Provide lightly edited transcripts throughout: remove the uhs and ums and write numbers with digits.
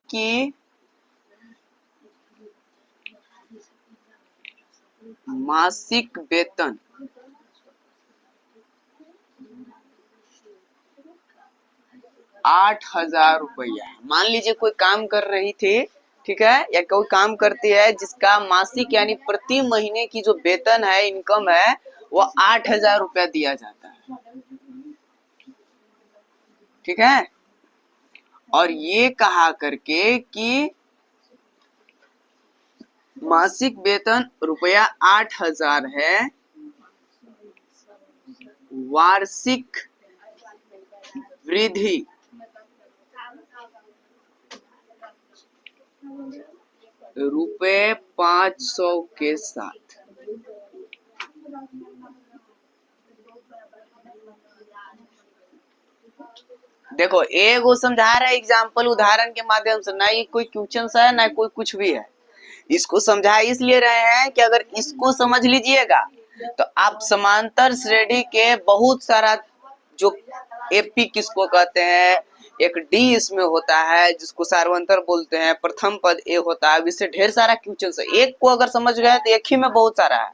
कि मासिक वेतन 8,000 रुपया। मान लीजिए कोई काम कर रही थी, ठीक है, या कोई काम करती है जिसका मासिक यानी प्रति महीने की जो वेतन है, इनकम है, वो 8,000 रुपया दिया जाता है, ठीक है। और ये कहा करके कि मासिक वेतन रुपया 8,000 है, वार्षिक वृद्धि रुपये 500 के साथ। देखो एगो समझा रहा है एग्जाम्पल, उदाहरण के माध्यम से, ना ये कोई क्वेश्चन है ना कोई कुछ भी है। इसको समझा इसलिए रहे हैं कि अगर इसको समझ लीजिएगा तो आप समांतर श्रेणी के बहुत सारा जो एपी किसको कहते हैं, एक डी इसमें होता है जिसको सार्वंतर बोलते हैं, प्रथम पद ए होता है, इससे ढेर सारा क्वेश्चन है। एक को अगर समझ गए तो एक ही में बहुत सारा है,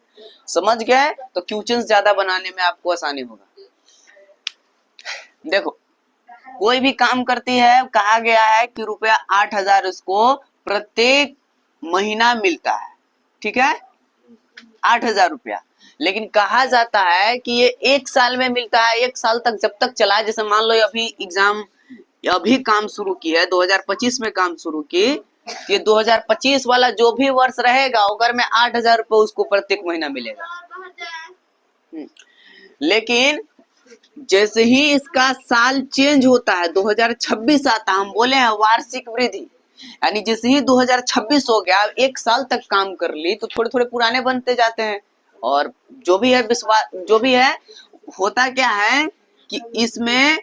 समझ गए तो क्वेश्चन ज्यादा बनाने में आपको आसानी होगा। देखो कोई भी काम करती है, कहा गया है कि रुपया 8,000 इसको प्रत्येक महीना मिलता है, ठीक है, 8,000 रुपया। लेकिन कहा जाता है कि ये 1 साल में मिलता है, 1 साल तक जब तक चला। जैसे मान लो अभी काम शुरू की है, 2025 में काम शुरू की, ये 2025 वाला जो भी वर्ष रहेगा अगर में 8,000 रुपये उसको प्रत्येक महीना मिलेगा। लेकिन जैसे ही इसका साल चेंज होता है, 2026 आता, हम बोले हैं वार्षिक वृद्धि, यानी जैसे ही 2026 हो गया, 1 साल तक काम कर ली तो थोड़े थोड़े पुराने बनते जाते हैं। और जो भी है विश्वास, जो भी है, होता क्या है कि इसमें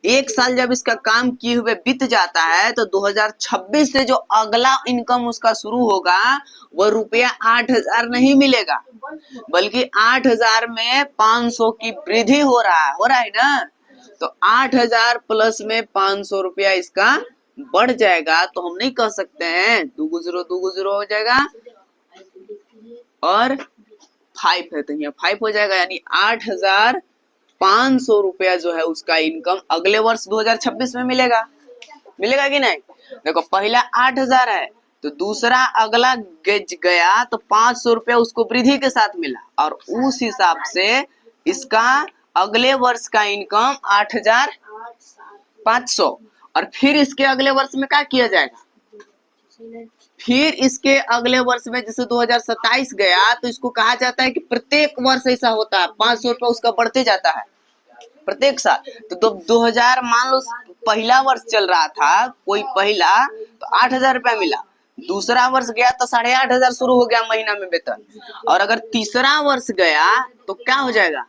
1 साल जब इसका काम किए हुए बीत जाता है तो 2026 से जो अगला इनकम उसका शुरू होगा वो रुपया 8,000 नहीं मिलेगा, बल्कि 8,000 में 500 की वृद्धि हो रहा है ना। तो 8,000 प्लस में 500 रुपया इसका बढ़ जाएगा। तो हम नहीं कह सकते हैं 2 0 हो जाएगा और 5 है तो यहाँ 5 हो जाएगा, यानी 8,500 रुपया जो है उसका इनकम अगले वर्ष 2026 में मिलेगा कि नहीं। देखो पहला 8,000 है तो दूसरा अगला गया तो 500 रुपया उसको वृद्धि के साथ मिला, और उस हिसाब से इसका अगले वर्ष का इनकम 8,500। और फिर इसके अगले वर्ष में क्या किया जाएगा, फिर इसके अगले वर्ष में जैसे 2027 गया तो इसको कहा जाता है कि प्रत्येक वर्ष ऐसा होता है, 500 रुपया उसका बढ़ते जाता है प्रत्येक साल। तो 2000 मान लो पहला वर्ष चल रहा था कोई पहला, तो 8,000 रुपया मिला, दूसरा वर्ष गया तो 8,500 शुरू हो गया महीना में वेतन, और अगर तीसरा वर्ष गया तो क्या हो जाएगा,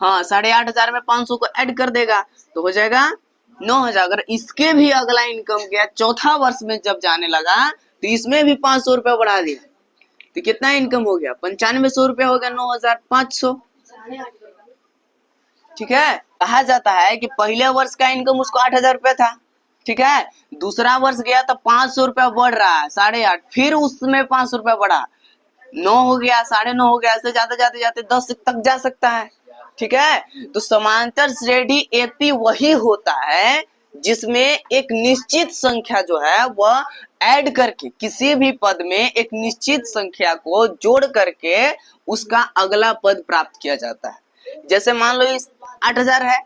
हाँ 8,500 में 500 को ऐड कर देगा तो हो जाएगा 9,000। अगर इसके भी अगला इनकम गया चौथा वर्ष में जब जाने लगा तो इसमें भी 500 रुपया बढ़ा दिया, तो कितना इनकम हो गया, 9500 रुपया हो गया, 9,500, ठीक है। कहा जाता है कि पहले वर्ष का इनकम उसको 8,000 रुपया था, ठीक है, दूसरा वर्ष गया तो 500 रुपया बढ़ रहा है, 8.5, फिर उसमें 500 रुपया बढ़ा, 9 हो गया, 9.5 हो गया, ऐसे जाते 10 तक जा सकता है, ठीक है। तो समांतर श्रेणी एपी वही होता है जिसमें एक निश्चित संख्या जो है वह ऐड करके, किसी भी पद में एक निश्चित संख्या को जोड़ करके उसका अगला पद प्राप्त किया जाता है। जैसे मान लो इस 8,000 है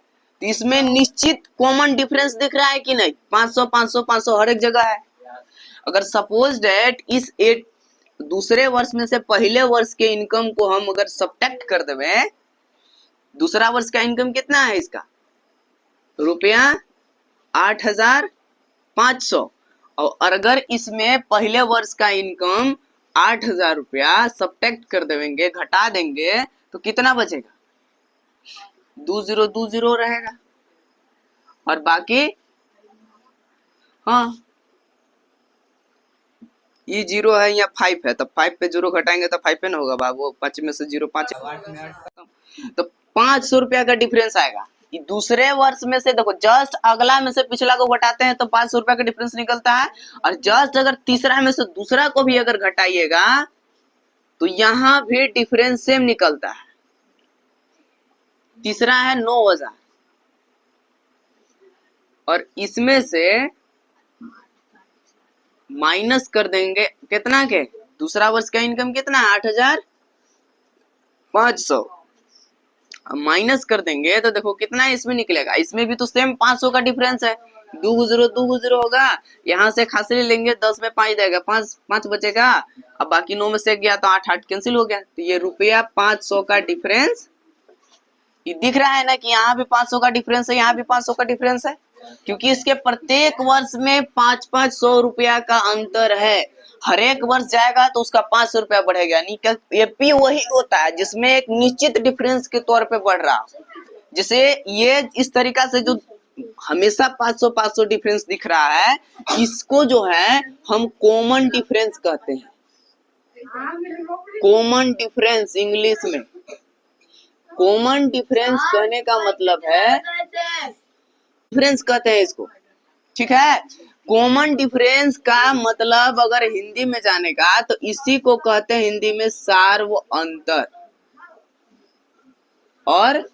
तो इसमें निश्चित कॉमन डिफरेंस दिख रहा है कि नहीं, 500 500 500 हर एक जगह है। अगर सपोज डेट इस दूसरे वर्ष में से पहले वर्ष के इनकम को हम अगर सब्ट्रैक्ट कर देवे, दूसरा वर्ष का इनकम कितना है इसका, रुपया 8,500, और अगर इसमें पहले वर्ष का इनकम 8,000 रुपया सब्ट्रैक्ट कर देंगे, घटा देंगे, तो कितना बचेगा, 20 रहेगा, और बाकी हाँ ये 0 है, यहाँ 5 है, तो 5 पे 0 घटाएंगे तो 5 पे ना होगा बाबू, 5 में से 0 5, तो 500 रुपया का डिफरेंस आएगा। दूसरे वर्ष में से देखो जस्ट अगला में से पिछला को घटाते हैं तो 500 रुपया का डिफरेंस निकलता है, और जस्ट अगर तीसरा में से दूसरा को भी अगर घटाइएगा तो यहां भी डिफरेंस सेम निकलता है। तीसरा है 9,000 और इसमें से माइनस कर देंगे कितना के, दूसरा वर्ष का इनकम कितना है 8,500, माइनस कर देंगे तो देखो कितना इसमें निकलेगा। इसमें भी तो सेम 500 का डिफरेंस है, 2 गुजरो होगा, यहाँ से खासरी लेंगे 10 में 5 देगा, 5 बचेगा, अब बाकी 9 में से गया तो 8 कैंसिल हो गया। तो ये रुपया 500 का डिफरेंस ये दिख रहा है ना कि यहाँ भी 500 का डिफरेंस है, यहाँ भी 500 का डिफरेंस है, क्योंकि इसके प्रत्येक वर्ष में 500 रुपया का अंतर है। हर एक वर्ष जाएगा तो उसका 500 रुपया बढ़ेगा, यानी ये पी वही होता है जिसमें एक निश्चित डिफरेंस के तौर पे बढ़ रहा, जैसे ये इस तरीका से जो हमेशा 500 डिफरेंस दिख रहा है, इसको जो है हम कॉमन डिफरेंस कहते हैं। कॉमन डिफरेंस इंग्लिश में कॉमन डिफरेंस कहने का मतलब है, डिफरेंस कहते हैं इसको, ठीक है। कॉमन डिफरेंस का मतलब अगर हिंदी में जानेगा तो इसी को कहते हैं हिंदी में सार्व अंतर, और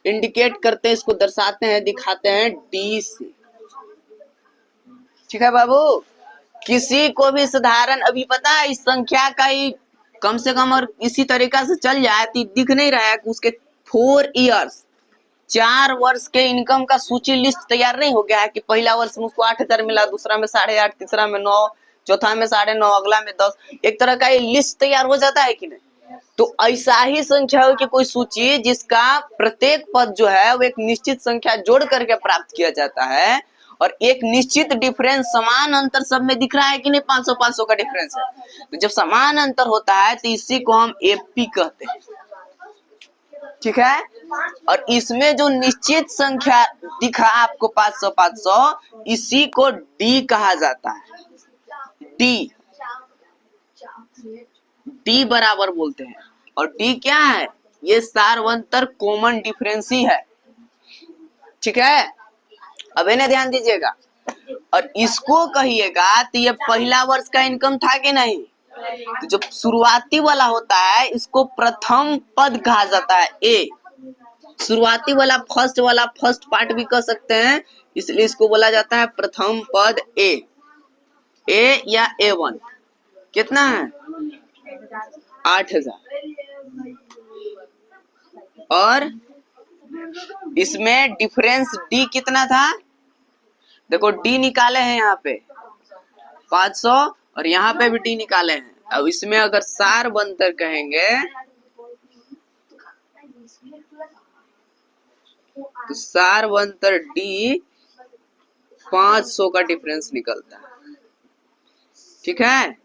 इंडिकेट करते हैं, इसको दर्शाते हैं, दिखाते हैं डी से, ठीक है बाबू। किसी को भी साधारण अभी पता है इस संख्या का ही कम से कम और इसी तरीका से चल जाए तो दिख नहीं रहा है कि उसके 4 इयर्स 4 वर्ष के इनकम का सूची लिस्ट तैयार नहीं हो गया है कि पहला वर्ष में उसको 8,000 मिला, दूसरा में 8.5, तीसरा में 9, चौथा में 9.5, अगला में 10, एक तरह का ये लिस्ट तैयार हो जाता है कि नहीं। तो ऐसा ही संख्या की कोई सूची जिसका प्रत्येक पद जो है वो एक निश्चित संख्या जोड़ करके प्राप्त किया जाता है, और एक निश्चित डिफरेंस समान अंतर सब में दिख रहा है कि नहीं, 500 का डिफरेंस है। तो जब समान अंतर होता है तो इसी को हम एपी कहते हैं, ठीक है। और इसमें जो निश्चित संख्या दिखा आपको 500, इसी को डी कहा जाता है। डी बराबर बोलते हैं, और डी क्या है, ये सार्वंतर कॉमन डिफरेंस ही है, ठीक है। अब इन्हें ध्यान दीजिएगा, और इसको कहिएगा तो ये पहला वर्ष का इनकम था कि नहीं, तो जो शुरुआती वाला होता है इसको प्रथम पद कहा जाता है, ए। शुरुआती वाला फर्स्ट पार्ट भी कह सकते हैं, इसलिए इसको बोला जाता है प्रथम पद ए या A1। कितना है 8,000, और इसमें डिफरेंस डी कितना था, देखो डी निकाले हैं यहाँ पे 500 और यहाँ पे भी डी निकाले हैं। अब इसमें अगर सार बनतर कहेंगे तो सार बनतर डी 500 का डिफरेंस निकलता है, ठीक है।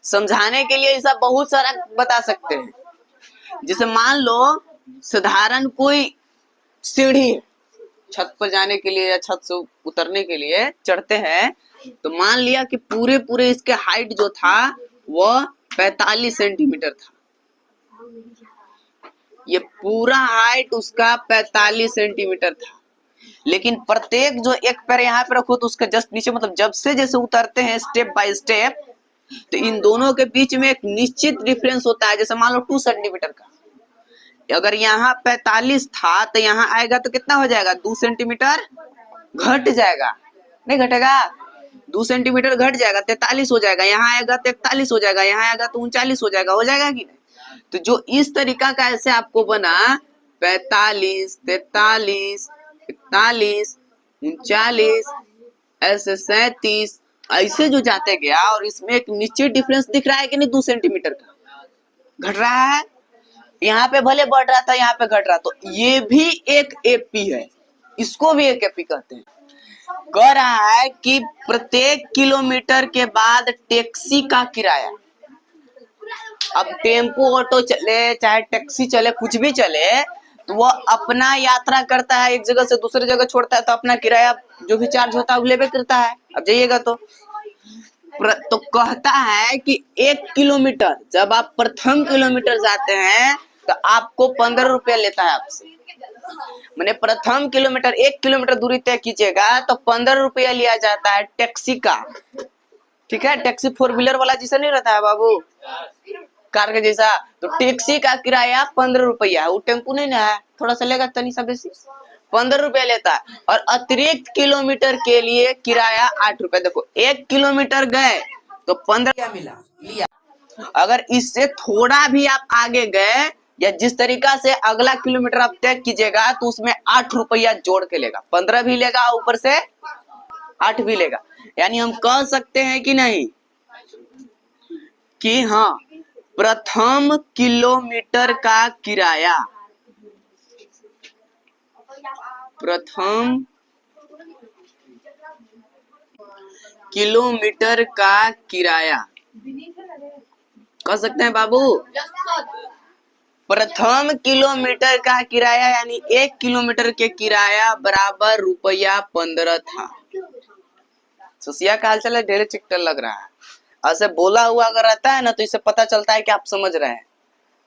समझाने के लिए ऐसा बहुत सारा बता सकते हैं, जैसे मान लो साधारण कोई सीढ़ी है, छत पर जाने के लिए या छत से उतरने के लिए चढ़ते हैं, तो मान लिया कि पूरे इसके हाइट जो था वह 45 सेंटीमीटर था, ये पूरा हाइट उसका 45 सेंटीमीटर था, लेकिन प्रत्येक जो एक पैर यहाँ पे रखो तो उसका जस्ट नीचे, मतलब जब से जैसे उतरते हैं स्टेप बाय स्टेप, तो इन दोनों के बीच में एक निश्चित डिफरेंस होता है। जैसे मान लो 2 सेंटीमीटर का, अगर यहाँ 45 था तो यहाँ आएगा तो कितना हो जाएगा, 2 सेंटीमीटर घट जाएगा, नहीं घटेगा, 2 सेंटीमीटर घट जाएगा, 43 हो जाएगा, यहाँ आएगा तो 41 हो जाएगा, यहाँ आएगा तो 39 हो जाएगा, हो जाएगा कि नहीं। तो जो इस तरीका का ऐसे आपको बना 45, 43, 41, 39, ऐसे 37, ऐसे जो जाते गया, और इसमें एक निश्चित डिफरेंस दिख रहा है कि नहीं, 2 सेंटीमीटर का घट रहा है, यहाँ पे भले बढ़ रहा था, यहाँ पे घट रहा, तो ये भी एक एपी है, इसको भी एक एपी कहते हैं। कह रहा है कि प्रत्येक किलोमीटर के बाद टैक्सी का किराया, अब टेम्पो ऑटो चले चाहे टैक्सी चले कुछ भी चले, तो वो अपना यात्रा करता है, एक जगह से दूसरी जगह छोड़ता है, तो अपना किराया जो भी चार्ज होता है वो लेवे करता है। अब जाइएगा तो कहता है कि 1 किलोमीटर, जब आप प्रथम किलोमीटर जाते हैं तो आपको 15 रुपया लेता है आपसे। मैंने प्रथम किलोमीटर 1 किलोमीटर दूरी तय कीजिएगा तो 15 रुपया लिया जाता है टैक्सी का। ठीक है, टैक्सी 4 व्हीलर वाला जैसा नहीं रहता है बाबू, कार के जैसा। तो टैक्सी का किराया 15 रुपया है, वो टेम्पू नहीं ना है, थोड़ा सा लेगा तनी सा बेसी, 15 रुपया लेता है। और अतिरिक्त किलोमीटर के लिए किराया 8 रुपया। देखो 1 किलोमीटर गए तो 15 मिला लिया। अगर इससे थोड़ा भी आप आगे गए या जिस तरीका से अगला किलोमीटर आप तय कीजिएगा तो उसमें 8 रुपया जोड़ के लेगा, 15 भी लेगा ऊपर से 8 भी लेगा। यानी हम कह सकते हैं कि नहीं कि हाँ, प्रथम किलोमीटर का किराया, प्रथम किलोमीटर का किराया कह सकते हैं बाबू। प्रथम किलोमीटर का किराया यानी 1 किलोमीटर के किराया बराबर रुपया 15 था। सुसिया का हालचाल ढेर चिकटल लग रहा है। ऐसे बोला हुआ अगर रहता है ना तो इससे पता चलता है कि आप समझ रहे हैं,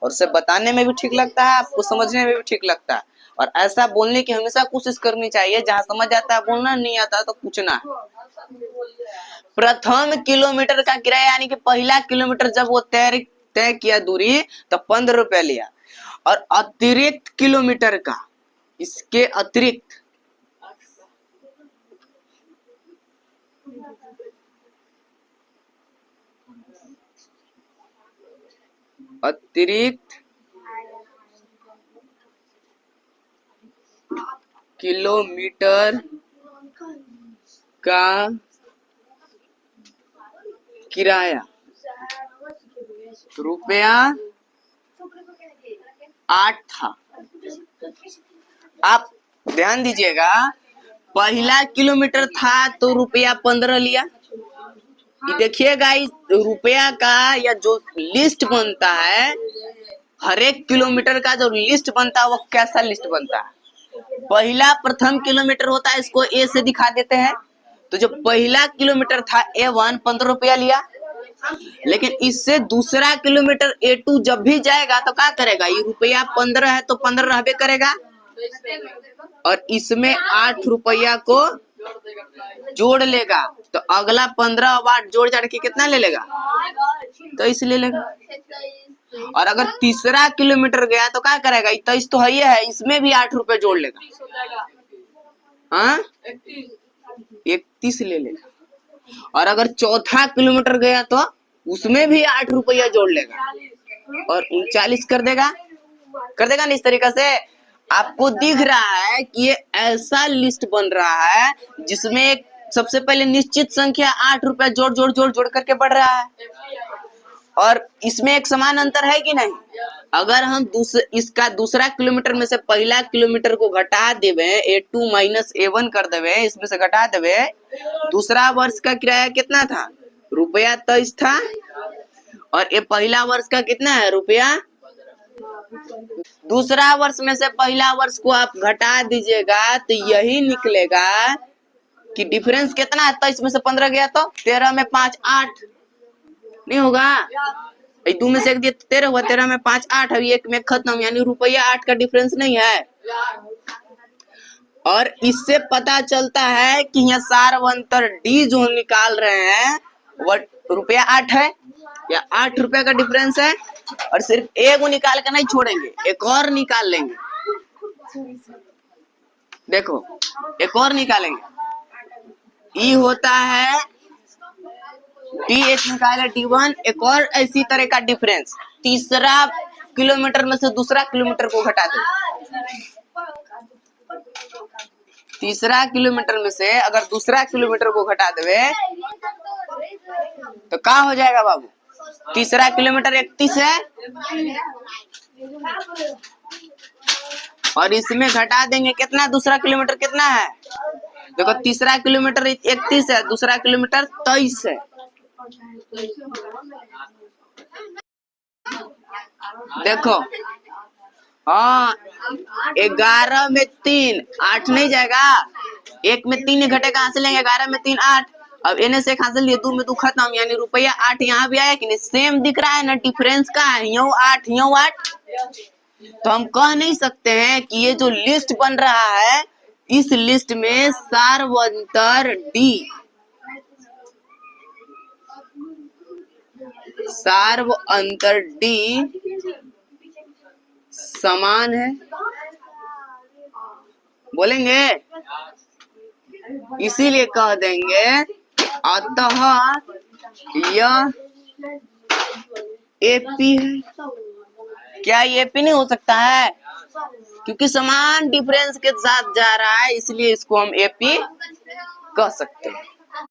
और इसे बताने में भी ठीक लगता है, आपको समझने में भी ठीक लगता है। और ऐसा बोलने की हमेशा कोशिश करनी चाहिए, जहां समझ आता है बोलना, नहीं आता है तो पूछना है। प्रथम किलोमीटर का किराया यानी कि पहला किलोमीटर जब वो तय किया दूरी तो 15 रुपया लिया। और अतिरिक्त किलोमीटर का, इसके अतिरिक्त किलोमीटर का किराया रुपया 8 था। आप ध्यान दीजिएगा, पहला किलोमीटर था तो रुपया 15 लिया। देखिएगा इस रुपया का या जो लिस्ट बनता है, हर एक किलोमीटर का जो लिस्ट बनता है वो कैसा लिस्ट बनता है। पहला प्रथम किलोमीटर होता है, इसको ए से दिखा देते हैं। तो जो पहला किलोमीटर था A1 15 रुपया लिया, लेकिन इससे दूसरा किलोमीटर A2 जब भी जाएगा तो क्या करेगा, ये रुपया 15 है तो 15 रहबे करेगा, और इसमें 8 रुपया को जोड़ लेगा। तो अगला 15 और 8 जोड़ जाड़ के कितना ले लेगा, तो इसलिए लेगा। और अगर तीसरा किलोमीटर गया तो क्या करेगा, 23 तो है, इसमें भी 8 रुपए जोड़ लेगा, हाँ 31 ले लेगा। और अगर चौथा किलोमीटर गया तो उसमें भी 8 रुपया जोड़ लेगा और 39 कर देगा ना। इस तरीके से आपको दिख रहा है कि ये ऐसा लिस्ट बन रहा है जिसमें एक सबसे पहले निश्चित संख्या 8 रुपया जोड़ करके बढ़ रहा है, और इसमें एक समान अंतर है कि नहीं। अगर हम इसका दूसरा किलोमीटर में से पहला किलोमीटर को घटा देवे, A2 माइनस A1 कर देवे, इसमें से घटा देवे, दूसरा वर्ष का किराया कितना था, रुपया 23 था, और ये पहला वर्ष का कितना है, रुपया। दूसरा वर्ष में से पहला वर्ष को आप घटा दीजिएगा तो यही निकलेगा कि डिफरेंस कितना है। 23 में से 15 गया तो 13 में 5 8 नहीं होगा, 2 में से 1 दिया 13 हुआ, 13 में 5 8, अभी 1 में खत्म, यानी रुपया 8 का डिफरेंस नहीं है। और इससे पता चलता है कि यहाँ सारवंतर डी जो निकाल रहे हैं वो रुपया 8 है, या 8 रुपया का डिफरेंस है। और सिर्फ एक निकाल के नहीं छोड़ेंगे, एक और निकाल लेंगे। देखो एक और निकालेंगे, ई होता है T8 निकाले T1, एक और इसी तरह का डिफरेंस। तीसरा किलोमीटर में से दूसरा किलोमीटर को घटा दे, तीसरा किलोमीटर में से अगर दूसरा किलोमीटर को घटा देवे तो क्या हो जाएगा बाबू, तीसरा किलोमीटर 31 है, और इसमें घटा देंगे कितना, दूसरा किलोमीटर कितना है, देखो तीसरा किलोमीटर 31 है, दूसरा किलोमीटर 23 है। देखो हाँ, 11 में 3 8 नहीं जाएगा, 1 में 3 घटे कहाँ से लेंगे, 11 में 3 8। अब इन्हें से हासिल लिए 2 में 2 खत्म, यानी रुपया 8 यहाँ भी आया कि नहीं, सेम दिख रहा है ना, डिफरेंस का है, यो 8 यो 8। तो हम कह नहीं सकते हैं कि ये जो लिस्ट बन रहा है इस लिस्ट में सार्वंतर डी, सार्वंतर डी समान है, बोलेंगे, इसीलिए कह देंगे अतः यह एपी है। क्या ये एपी नहीं हो सकता है? क्योंकि समान डिफरेंस के साथ जा रहा है इसलिए इसको हम एपी कह सकते हैं।